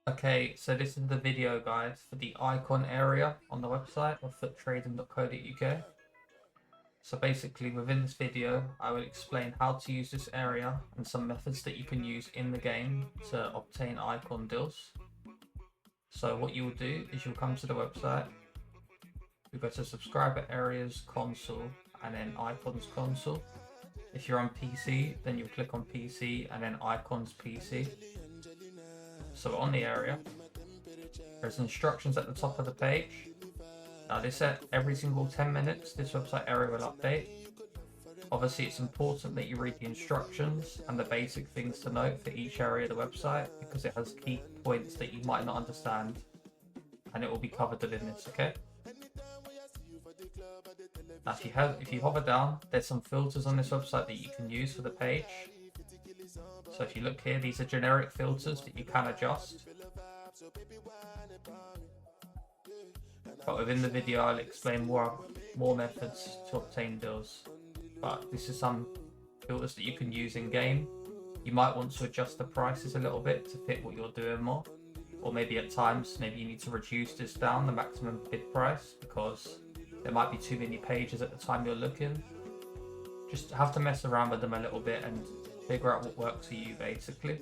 Okay, so this is the video guide for the icon area on the website of futtrading.co.uk. So basically within this video, I will explain how to use this area and some methods that you can use in the game to obtain icon deals. So what you will do is you'll come to the website, you'll go to subscriber areas console and then icons console. If you're on PC, then you'll click on PC and then icons PC. So on the area, there's instructions at the top of the page. Now this set every single 10 minutes, this website area will update. Obviously it's important that you read the instructions and the basic things to note for each area of the website because it has key points that you might not understand and it will be covered within this, okay? Now if you hover down, there's some filters on this website that you can use for the page. So if you look here, these are generic filters that you can adjust. But within the video, I'll explain more methods to obtain deals. But this is some filters that you can use in game. You might want to adjust the prices a little bit to fit what you're doing more. Or maybe at times, maybe you need to reduce this down, the maximum bid price, because there might be too many pages at the time you're looking. Just have to mess around with them a little bit and figure out what works for you basically.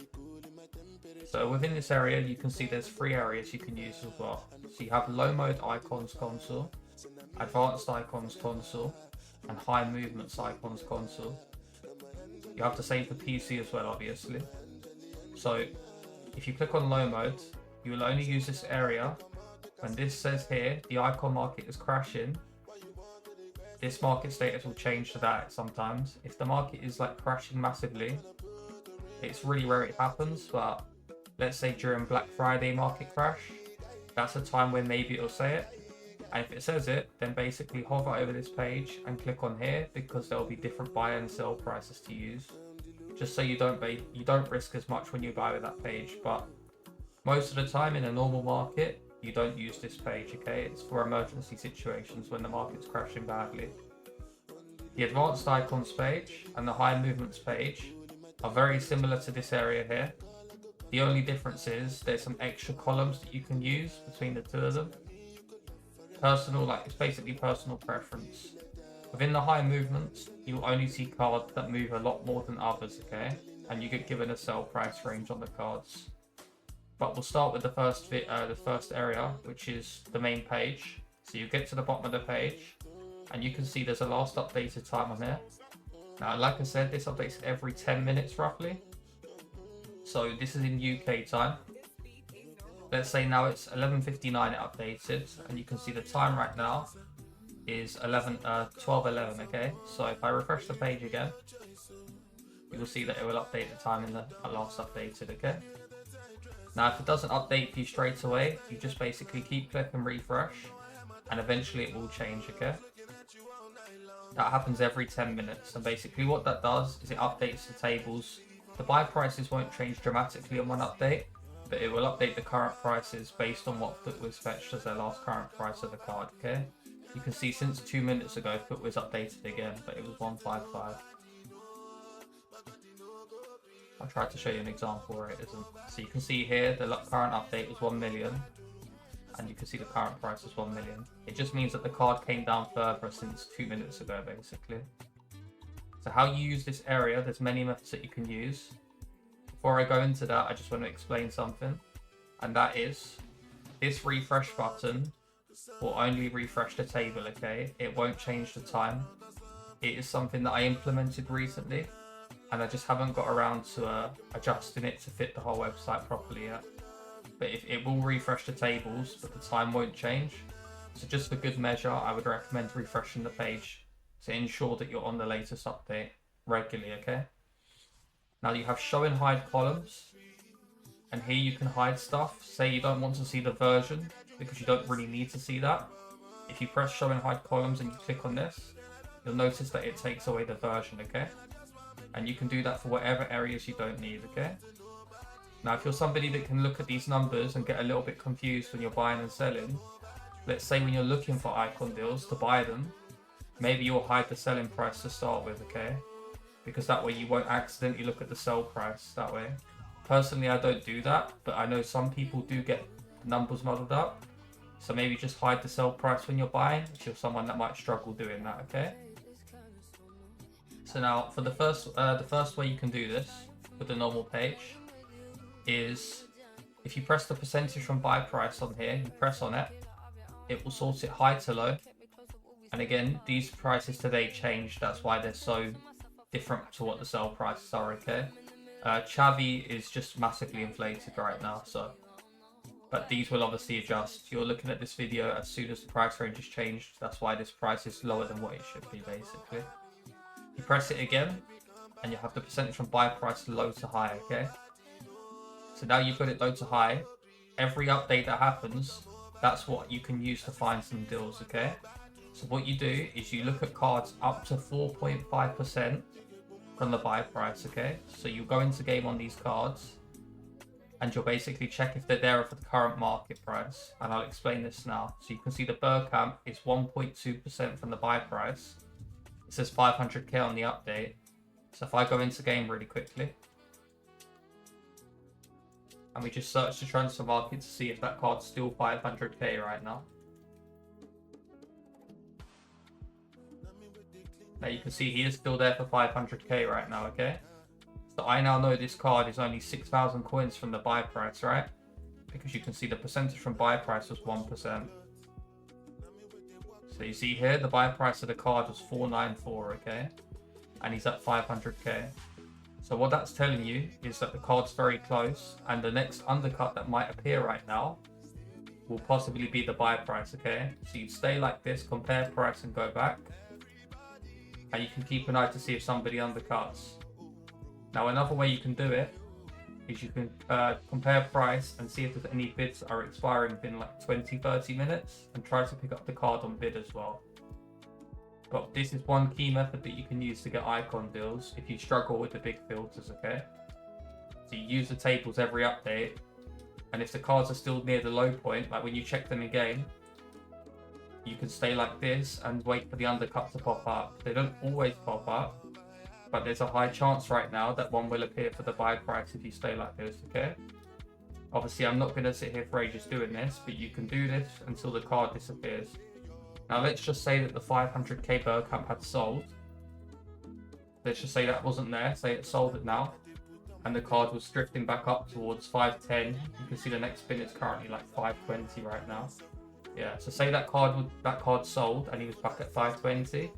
So within this area you can see there's 3 areas you can use as well. So you have low mode icons console, advanced icons console and high movements icons console. You have the same for PC as well obviously. So if you click on low mode, you will only use this area when this says here the icon market is crashing. This market status will change to that sometimes. If the market is like crashing massively, it's really rare it happens, but let's say during Black Friday market crash, that's a time when maybe it'll say it. And if it says it, then basically hover over this page and click on here because there'll be different buy and sell prices to use. Just so you don't risk as much when you buy with that page, but most of the time in a normal market, you don't use this page, okay? It's for emergency situations when the market's crashing badly. The advanced icons page and the high movements page are very similar to this area here. The only difference is there's some extra columns that you can use between the two of them. Personal, like it's basically personal preference. Within the high movements, you'll only see cards that move a lot more than others, okay? And you get given a sell price range on the cards. But we'll start with the first area, which is the main page. So you get to the bottom of the page and you can see there's a last updated time on here. Now, like I said, this updates every 10 minutes roughly. So this is in UK time. Let's say now it's 11:59 it updated and you can see the time right now is 12:11, okay? So if I refresh the page again, you will see that it will update the time in the last updated, okay? Now, if it doesn't update for you straight away, you just basically keep clicking refresh and eventually it will change, okay? That happens every 10 minutes. And basically what that does is it updates the tables. The buy prices won't change dramatically on one update, but it will update the current prices based on what FUT was fetched as their last current price of the card, okay? You can see since 2 minutes ago, FUT was updated again, but it was 155. I'll try to show you an example where it isn't. So you can see here the current update was 1 million and you can see the current price is 1 million. It just means that the card came down further since 2 minutes ago basically. So how you use this area, there's many methods that you can use. Before I go into that, I just want to explain something, and that is this refresh button will only refresh the table, okay? It won't change the time. It is something that I implemented recently and I just haven't got around to adjusting it to fit the whole website properly yet. But if it will refresh the tables, but the time won't change. So just for good measure, I would recommend refreshing the page to ensure that you're on the latest update regularly, okay? Now you have show and hide columns, and here you can hide stuff. Say you don't want to see the version because you don't really need to see that. If you press show and hide columns and you click on this, you'll notice that it takes away the version, okay? And you can do that for whatever areas you don't need, okay? Now, if you're somebody that can look at these numbers and get a little bit confused when you're buying and selling, let's say when you're looking for icon deals to buy them, maybe you'll hide the selling price to start with, okay? Because that way you won't accidentally look at the sell price that way. Personally, I don't do that, but I know some people do get numbers muddled up. So maybe just hide the sell price when you're buying if you're someone that might struggle doing that, okay? So now for the first way you can do this with the normal page is if you press the percentage from buy price on here, you press on it, it will sort it high to low. And again, these prices today changed, that's why they're so different to what the sell prices are, okay? Chavi is just massively inflated right now, so but these will obviously adjust. You're looking at this video as soon as the price range has changed. That's why this price is lower than what it should be, basically. You press it again, and you have the percentage from buy price low to high, okay? So now you've got it low to high. Every update that happens, that's what you can use to find some deals, okay? So what you do is you look at cards up to 4.5% from the buy price, okay? So you go into game on these cards, and you'll basically check if they're there for the current market price. And I'll explain this now. So you can see the Bergkamp is 1.2% from the buy price. It says 500k on the update. So if I go into game really quickly, and we just search the transfer market to see if that card's still 500k right now. Now you can see he is still there for 500k right now, okay? So I now know this card is only 6,000 coins from the buy price, right? Because you can see the percentage from buy price was 1%. So you see here, the buy price of the card was 494, okay? And he's at 500k. So what that's telling you is that the card's very close, and the next undercut that might appear right now will possibly be the buy price, okay? So you stay like this, compare price and go back. And you can keep an eye to see if somebody undercuts. Now another way you can do it is you can compare price and see if there's any bids that are expiring within like 20-30 minutes and try to pick up the card on bid as well. But this is one key method that you can use to get icon deals if you struggle with the big filters, okay? So you use the tables every update, and if the cards are still near the low point, like when you check them in game, you can stay like this and wait for the undercut to pop up. They don't always pop up, but there's a high chance right now that one will appear for the buy price if you stay like this, okay? Obviously, I'm not going to sit here for ages doing this, but you can do this until the card disappears. Now, let's just say that the 500k Bergkamp had sold. Let's just say that wasn't there. Say it sold it now, and the card was drifting back up towards 510. You can see the next spin is currently like 520 right now. Yeah, so say that card sold and he was back at 520.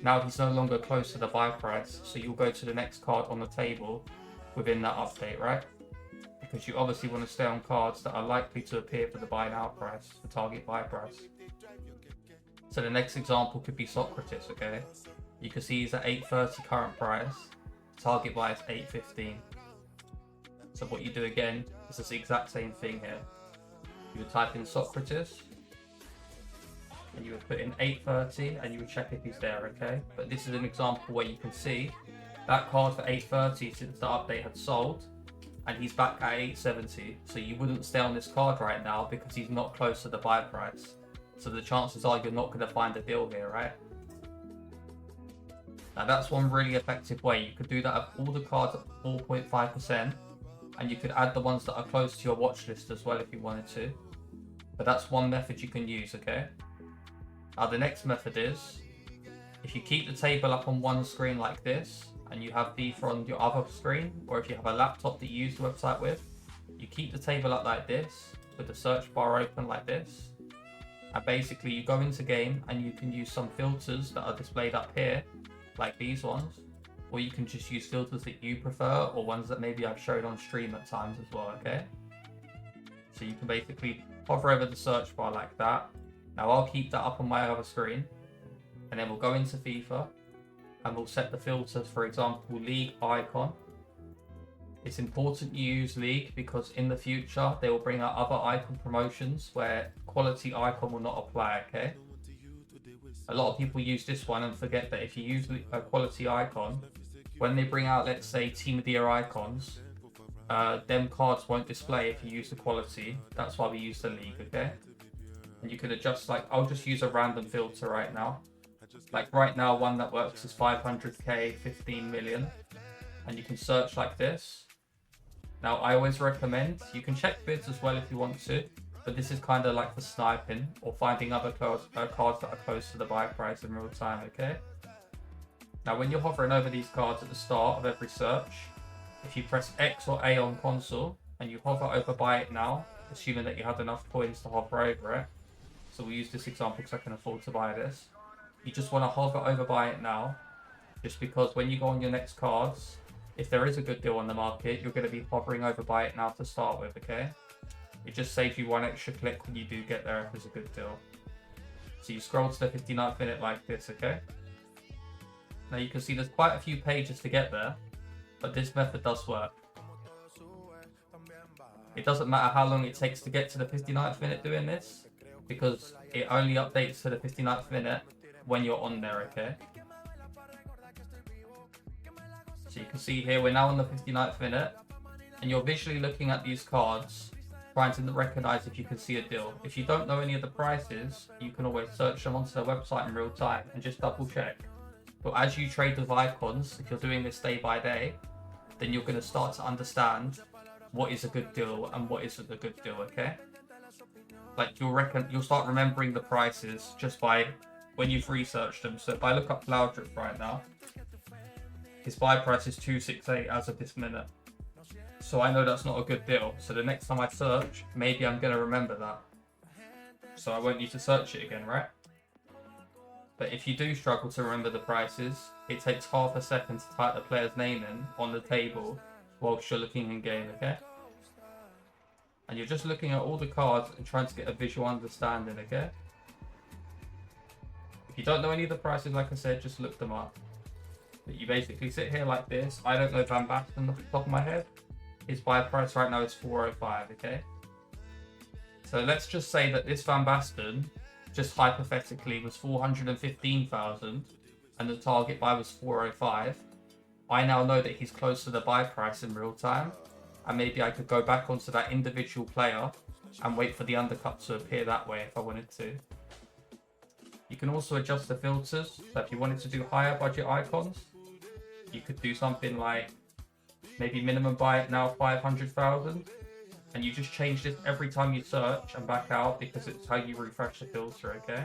Now he's no longer close to the buy price, so you'll go to the next card on the table within that update, right? Because you obviously want to stay on cards that are likely to appear for the buy now price, the target buy price. So the next example could be Socrates, okay? You can see he's at 830 current price, target buy is 815. So what you do again is the exact same thing here. You would type in Socrates, and you would put in 830 and you would check if he's there, okay? But this is an example where you can see that card for 830 since the update had sold, and he's back at 870. So you wouldn't stay on this card right now because he's not close to the buy price. So the chances are you're not going to find a deal here, right? Now that's one really effective way. You could do that with all the cards at 4.5%, and you could add the ones that are close to your watch list as well if you wanted to. But that's one method you can use, okay? Now the next method is, if you keep the table up on one screen like this, and you have FIFA on your other screen, or if you have a laptop that you use the website with, you keep the table up like this, with the search bar open like this, and basically you go into game and you can use some filters that are displayed up here, like these ones, or you can just use filters that you prefer, or ones that maybe I've showed on stream at times as well, okay? So you can basically hover over the search bar like that. Now I'll keep that up on my other screen, and then we'll go into FIFA and we'll set the filters, for example, League Icon. It's important you use League because in the future they will bring out other icon promotions where quality icon will not apply, okay? A lot of people use this one and forget that if you use a quality icon, when they bring out, let's say, Team of the Year icons, them cards won't display if you use the quality. That's why we use the League, okay? And you can adjust, like, I'll just use a random filter right now. Like right now, one that works is 500k, 15 million. And you can search like this. Now, I always recommend, you can check bids as well if you want to, but this is kind of like the sniping or finding other cards that are close to the buy price in real time, okay? Now, when you're hovering over these cards at the start of every search, if you press X or A on console and you hover over buy it now, assuming that you have enough coins to hover over it, so we'll use this example because I can afford to buy this, you just want to hover over buy it now, just because when you go on your next cards, if there is a good deal on the market, you're going to be hovering over buy it now to start with, okay? It just saves you one extra click when you do get there if there's a good deal. So you scroll to the 59th minute like this, okay? Now you can see there's quite a few pages to get there, but this method does work. It doesn't matter how long it takes to get to the 59th minute doing this, because it only updates to the 59th minute when you're on there, okay? So you can see here we're now on the 59th minute, and you're visually looking at these cards, trying to recognize if you can see a deal. If you don't know any of the prices, you can always search them onto their website in real time and just double check. But as you trade with icons, if you're doing this day by day, then you're going to start to understand what is a good deal and what isn't a good deal, okay? Like you'll start remembering the prices just by when you've researched them. So if I look up Loudrip right now, his buy price is 268 as of this minute. So I know that's not a good deal. So the next time I search, maybe I'm going to remember that. So I won't need to search it again, right? But if you do struggle to remember the prices, it takes half a second to type the player's name in on the table whilst you're looking in game, okay? And you're just looking at all the cards and trying to get a visual understanding, okay? If you don't know any of the prices, like I said, just look them up. But you basically sit here like this. I don't know Van Basten off the top of my head. His buy price right now is 405, okay? So let's just say that this Van Basten, just hypothetically, was 415,000 and the target buy was 405. I now know that he's close to the buy price in real time, and maybe I could go back onto that individual player and wait for the undercut to appear that way if I wanted to. You can also adjust the filters, so if you wanted to do higher budget icons, you could do something like maybe minimum buy it now 500,000, and you just change this every time you search and back out because it's how you refresh the filter, okay?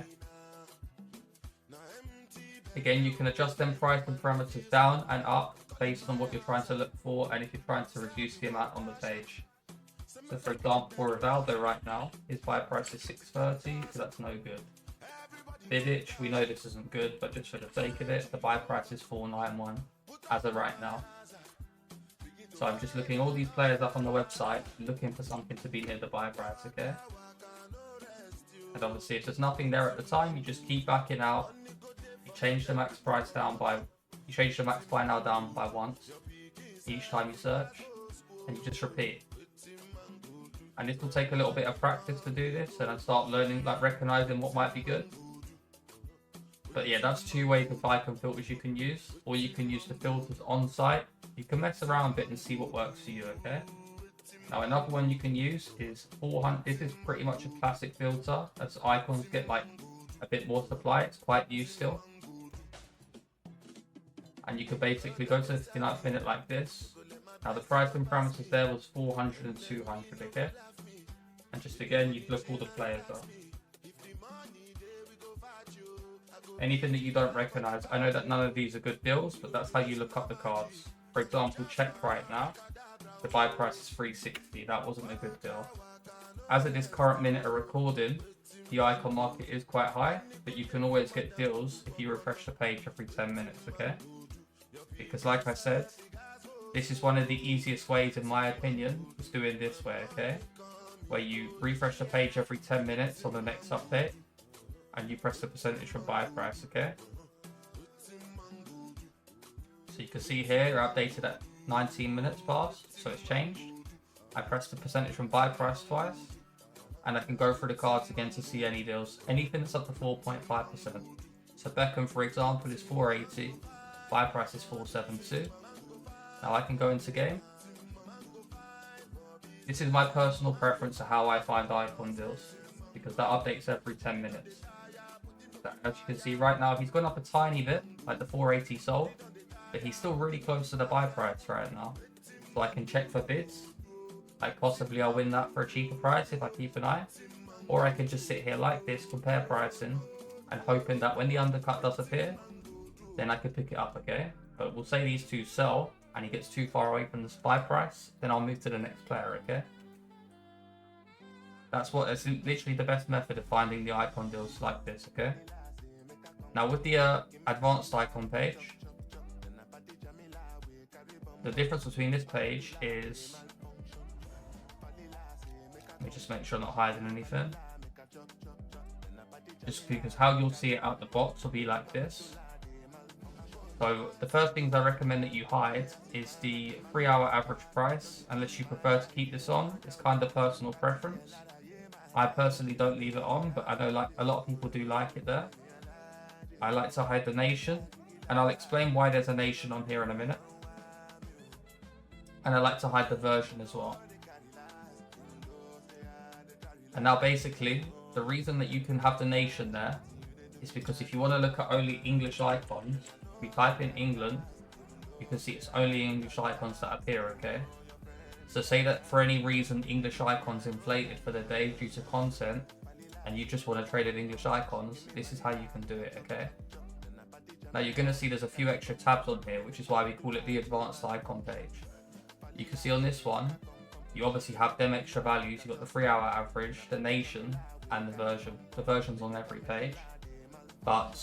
Again, you can adjust them price and parameters down and up based on what you're trying to look for and if you're trying to reduce the amount on the page. So for example, for Rivaldo right now, his buy price is 630, so that's no good. Vidic, we know this isn't good, but just for the sake of it, the buy price is 491 as of right now. So I'm just looking all these players up on the website, looking for something to be near the buy price, okay? And obviously if there's nothing there at the time, you just keep backing out. You change the max price down by, you change the max buy now down by once each time you search, and you just repeat. And this will take a little bit of practice to do this, and then start learning, like recognizing what might be good. But yeah, that's two ways of icon filters you can use, or you can use the filters on site. You can mess around a bit and see what works for you, okay? Now another one you can use is 400. This is pretty much a classic filter. As icons get like a bit more supply, it's quite new still. And you could basically go to the 59th minute like this. Now the price and parameters there was 400 and 200, okay? And just again, you look all the players up. Anything that you don't recognize, I know that none of these are good deals, but that's how you look up the cards. For example, check right now, the buy price is 360, that wasn't a good deal. As of this current minute of recording, the icon market is quite high, but you can always get deals if you refresh the page every 10 minutes, okay? Because like I said, this is one of the easiest ways, in my opinion, is doing this way, okay? Where you refresh the page every 10 minutes on the next update, and you press the percentage from buy price, okay? So you can see here, you're updated at 19 minutes past, so it's changed. I press the percentage from buy price twice, and I can go through the cards again to see any deals. Anything that's up to 4.5%. So Beckham, for example, is 480, buy price is 472. Now I can go into game. This is my personal preference of how I find icon deals, because that updates every 10 minutes. As you can see right now, he's gone up a tiny bit, like the 480 sold, but he's still really close to the buy price right now. So I can check for bids, Like possibly I'll win that for a cheaper price if I keep an eye. Or I can just sit here like this, compare pricing, and hoping that when the undercut does appear, then I could pick it up, okay? But we'll say these two sell, and he gets too far away from the SPY price, then I'll move to the next player, okay? That's literally the best method of finding the icon deals like this, okay? Now with the advanced icon page, the difference between this page is, let me just make sure I'm not hiding anything. Just because how you'll see it out the box will be like this. So the first things I recommend that you hide is the 3-hour average price, unless you prefer to keep this on. It's kind of personal preference. I personally don't leave it on, but I know like a lot of people do like it there. I like to hide the nation, and I'll explain why there's a nation on here in a minute. And I like to hide the version as well. And now basically, the reason that you can have the nation there is because if you want to look at only English icons, if you type in England, you can see it's only English icons that appear, okay? So say that for any reason English icons inflated for the day due to content, and you just want to trade in English icons, this is how you can do it, okay? Now you're going to see there's a few extra tabs on here, which is why we call it the advanced icon page. You can see on this one, you obviously have them extra values. You've got the 3-hour average, the nation, and the version. The version's on every page, but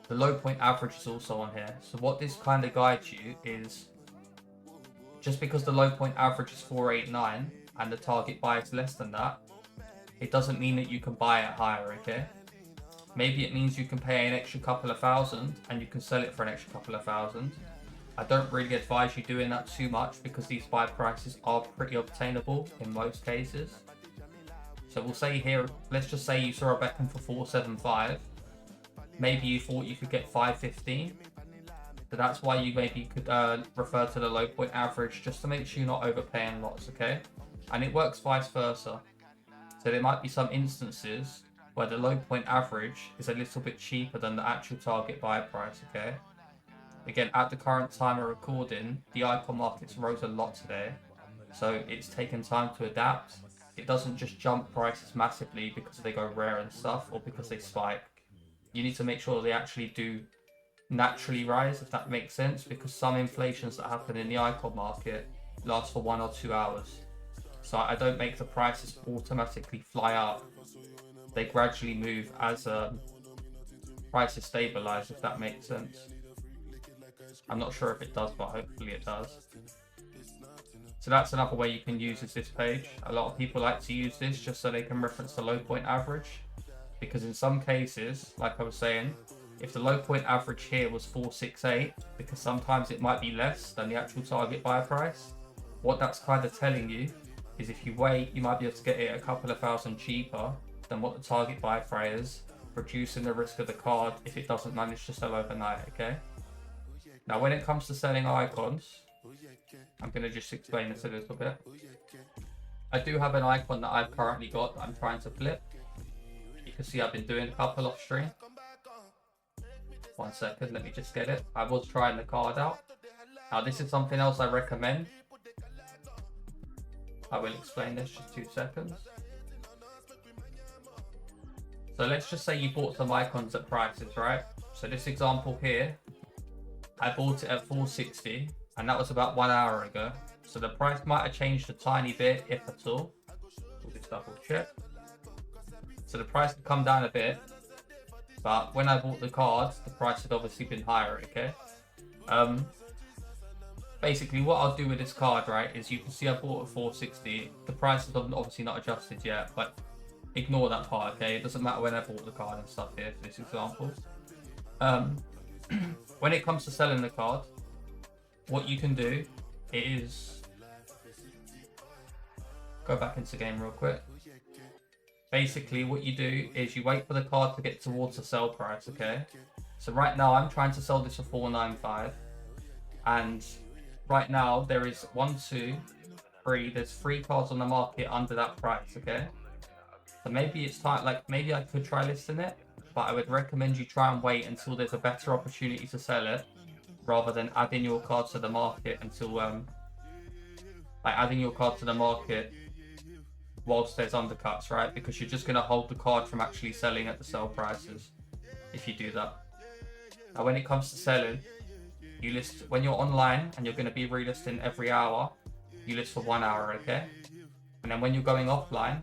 the low point average is also on here. So what this kind of guides you is, just because the low point average is 489 and the target buy is less than that, it doesn't mean that you can buy it higher, okay? Maybe it means you can pay an extra couple of thousand and you can sell it for an extra couple of thousand. I don't really advise you doing that too much because these buy prices are pretty obtainable in most cases. So we'll say here, let's just say you saw a Beckham for 475. Maybe you thought you could get 515. So that's why you maybe could refer to the low point average just to make sure you're not overpaying lots, okay? And it works vice versa. So there might be some instances where the low point average is a little bit cheaper than the actual target buy price, okay? Again, at the current time of recording, the icon markets rose a lot today. So it's taken time to adapt. It doesn't just jump prices massively because they go rare and stuff or because they spike. You need to make sure they actually do naturally rise, if that makes sense, because some inflations that happen in the icon market last for 1 or 2 hours. So I don't make the prices automatically fly up. They gradually move as prices stabilize, if that makes sense. I'm not sure if it does, but hopefully it does. So that's another way you can use is this page. A lot of people like to use this just so they can reference the low point average, because in some cases, like I was saying, if the low point average here was 468, because sometimes it might be less than the actual target buy price, what that's kind of telling you is if you wait, you might be able to get it a couple of thousand cheaper than what the target buy price is, reducing the risk of the card if it doesn't manage to sell overnight, okay? Now when it comes to selling icons, I'm going to just explain this a little bit. I do have an icon that I've currently got that I'm trying to flip. You can see I've been doing a couple off stream. 1 second, let me just get it. I was trying the card out. Now this is something else I recommend. I will explain this, just 2 seconds. So let's just say you bought some icons at prices, right? So this example here, I bought it at 460 and that was about 1 hour ago. So the price might have changed a tiny bit, if at all. We'll just double check. So the price had come down a bit, but when I bought the cards, the price had obviously been higher, okay? Basically what I'll do with this card, right, is you can see I bought at 460. The price is obviously not adjusted yet, but ignore that part, okay? It doesn't matter when I bought the card and stuff here for this example. When it comes to selling the card, what you can do is go back into game real quick. Basically what you do is you wait for the card to get towards the sell price, okay? So right now I'm trying to sell this for 495, and right now there is 1, 2, 3, there's 3 cards on the market under that price, okay? So maybe it's time, like maybe I could try listing it, but I would recommend you try and wait until there's a better opportunity to sell it, rather than adding your cards to the market until like adding your card to the market whilst there's undercuts, right? Because you're just going to hold the card from actually selling at the sell prices if you do that. Now, when it comes to selling, you list when you're online and you're going to be relisting every hour, you list for 1 hour, okay? And then when you're going offline,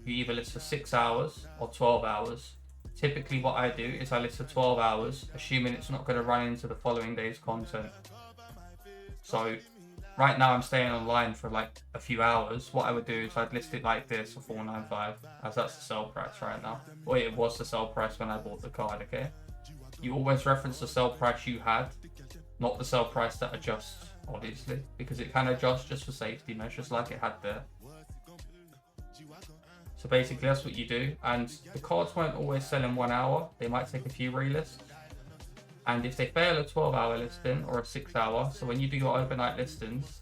you either list for 6 hours or 12 hours. Typically what I do is I list for 12 hours, assuming it's not going to run into the following day's content. So right now I'm staying online for like a few hours. What I would do is I'd list it like this for 495, as that's the sell price right now. Or it was the sell price when I bought the card, okay? You always reference the sell price you had, not the sell price that adjusts, obviously, because it can adjust just for safety measures like it had there. So basically that's what you do, and the cards won't always sell in 1 hour. They might take a few relists. And if they fail a 12-hour listing or a 6-hour, so when you do your overnight listings,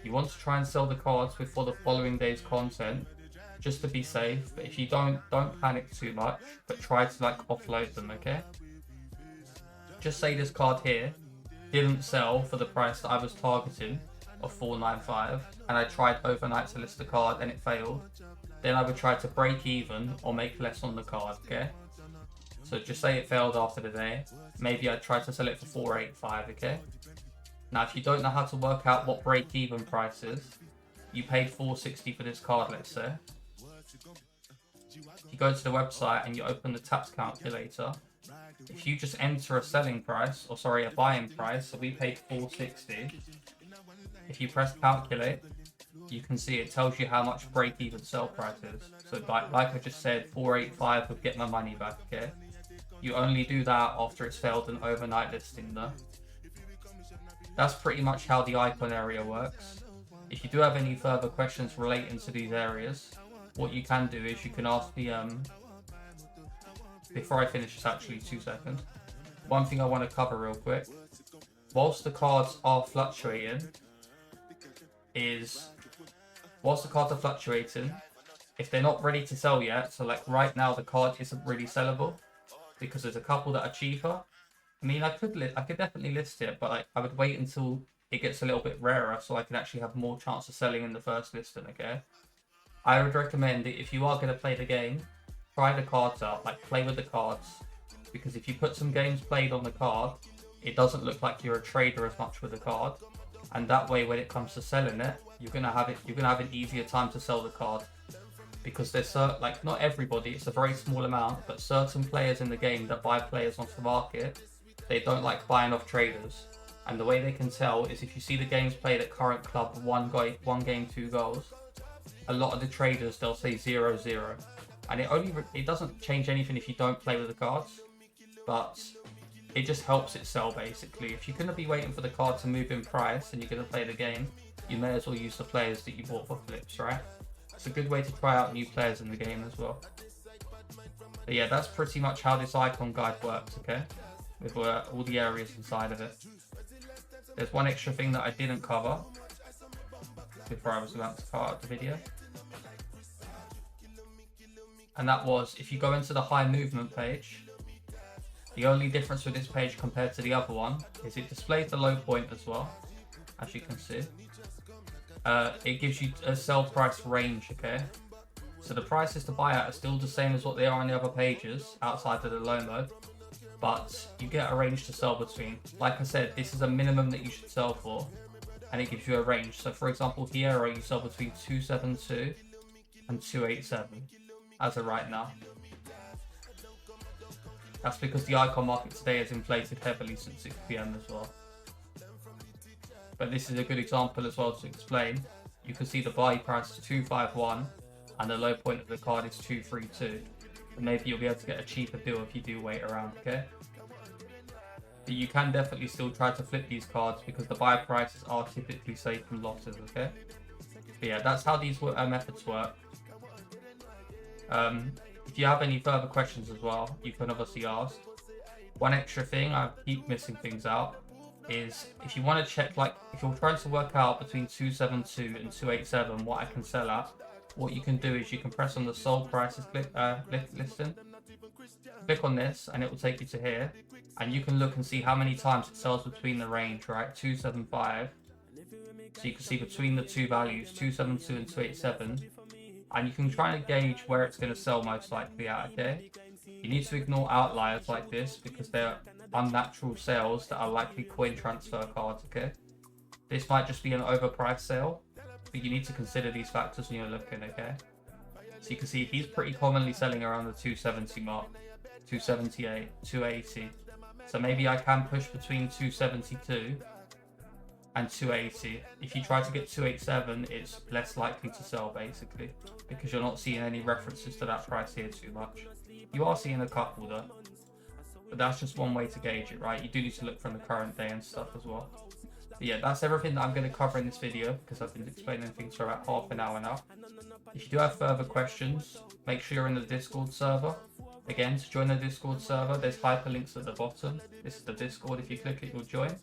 you want to try and sell the cards before the following day's content, just to be safe. But if you don't panic too much, but try to like offload them, okay? Just say this card here didn't sell for the price that I was targeting of 495, and I tried overnight to list the card and it failed. Then I would try to break even or make less on the card, okay? So just say it failed after the day. Maybe I'd try to sell it for 485, okay? Now, if you don't know how to work out what break-even price is, you paid 460 for this card, let's say. If you go to the website and you open the taps calculator, if you just enter a selling price, or sorry, a buying price, so we paid 460. If you press calculate, you can see it tells you how much break-even sell price is. So like I just said, 485 would get my money back, okay? You only do that after it's failed an overnight listing though. That's pretty much how the icon area works. If you do have any further questions relating to these areas, what you can do is you can ask me, before I finish this actually, 2 seconds. One thing I want to cover real quick. Whilst the cards are fluctuating, if they're not ready to sell yet, so like right now the card isn't really sellable because there's a couple that are cheaper. I mean, I could definitely list it, but like, I would wait until it gets a little bit rarer so I can actually have more chance of selling in the first listing, okay? I would recommend that if you are going to play the game, try the cards out, like play with the cards, because if you put some games played on the card, it doesn't look like you're a trader as much with the card, and that way when it comes to selling it, you're gonna have an easier time to sell the card, because there's like not everybody, it's a very small amount, but certain players in the game that buy players off the market, they don't like buying off traders, and the way they can tell is if you see the games played at current club, one game 2 goals, a lot of the traders, they'll say 0-0, and it doesn't change anything if you don't play with the cards, but it just helps it sell basically. If you're going to be waiting for the card to move in price and you're going to play the game, you may as well use the players that you bought for flips, right? It's a good way to try out new players in the game as well. But yeah, that's pretty much how this icon guide works, okay? With all the areas inside of it. There's one extra thing that I didn't cover before I was about to start out the video. And that was, if you go into the high movement page, the only difference with this page compared to the other one is it displays the low point as well, as you can see. It gives you a sell price range, okay? So the prices to buy at are still the same as what they are on the other pages outside of the low mode, but you get a range to sell between. Like I said, this is a minimum that you should sell for, and it gives you a range. So for example, Hierro, you sell between 272 and 287 as of right now. That's because the icon market today has inflated heavily since 6 PM as well. But this is a good example as well to explain. You can see the buy price is 251 and the low point of the card is 232. And maybe you'll be able to get a cheaper deal if you do wait around, okay? But you can definitely still try to flip these cards because the buy prices are typically safe from losses, okay? But yeah, that's how these methods work. If you have any further questions as well, you can obviously ask. One extra thing, I keep missing things out, is if you want to check, like if you're trying to work out between 272 and 287 what I can sell at, what you can do is you can press on the sold prices listing, click on this and it will take you to here, and you can look and see how many times it sells between the range, right? 275 So you can see between the two values, 272 and 287, and you can try and gauge where it's going to sell most likely at, okay? You need to ignore outliers like this because they're unnatural sales that are likely coin transfer cards, okay? This might just be an overpriced sale, but you need to consider these factors when you're looking, okay? So you can see he's pretty commonly selling around the 270 mark, 278, 280. So maybe I can push between 272 and 280. If you try to get 287, it's less likely to sell basically, because you're not seeing any references to that price here too much. You are seeing a couple though, but that's just one way to gauge it, right? You do need to look from the current day and stuff as well. But yeah, that's everything that I'm going to cover in this video because I've been explaining things for about half an hour now. If you do have further questions, make sure you're in the Discord server. Again, to join the Discord server, there's hyperlinks at the bottom. This is the Discord. If you click it, you'll join.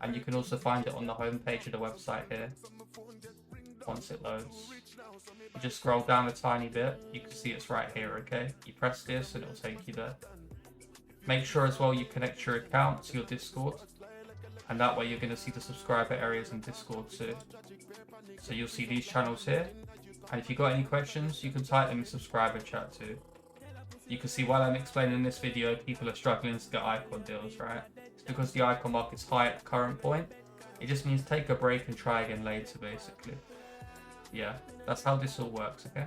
And you can also find it on the home page of the website here once it loads. You just scroll down a tiny bit, you can see it's right here, okay? You press this and it'll take you there. Make sure as well you connect your account to your Discord, and that way you're going to see the subscriber areas in Discord too. So you'll see these channels here, and if you've got any questions, you can type them in subscriber chat too. You can see while I'm explaining this video, people are struggling to get icon deals, right? It's because the icon market's high at the current point. It just means take a break and try again later, basically. Yeah, that's how this all works, okay?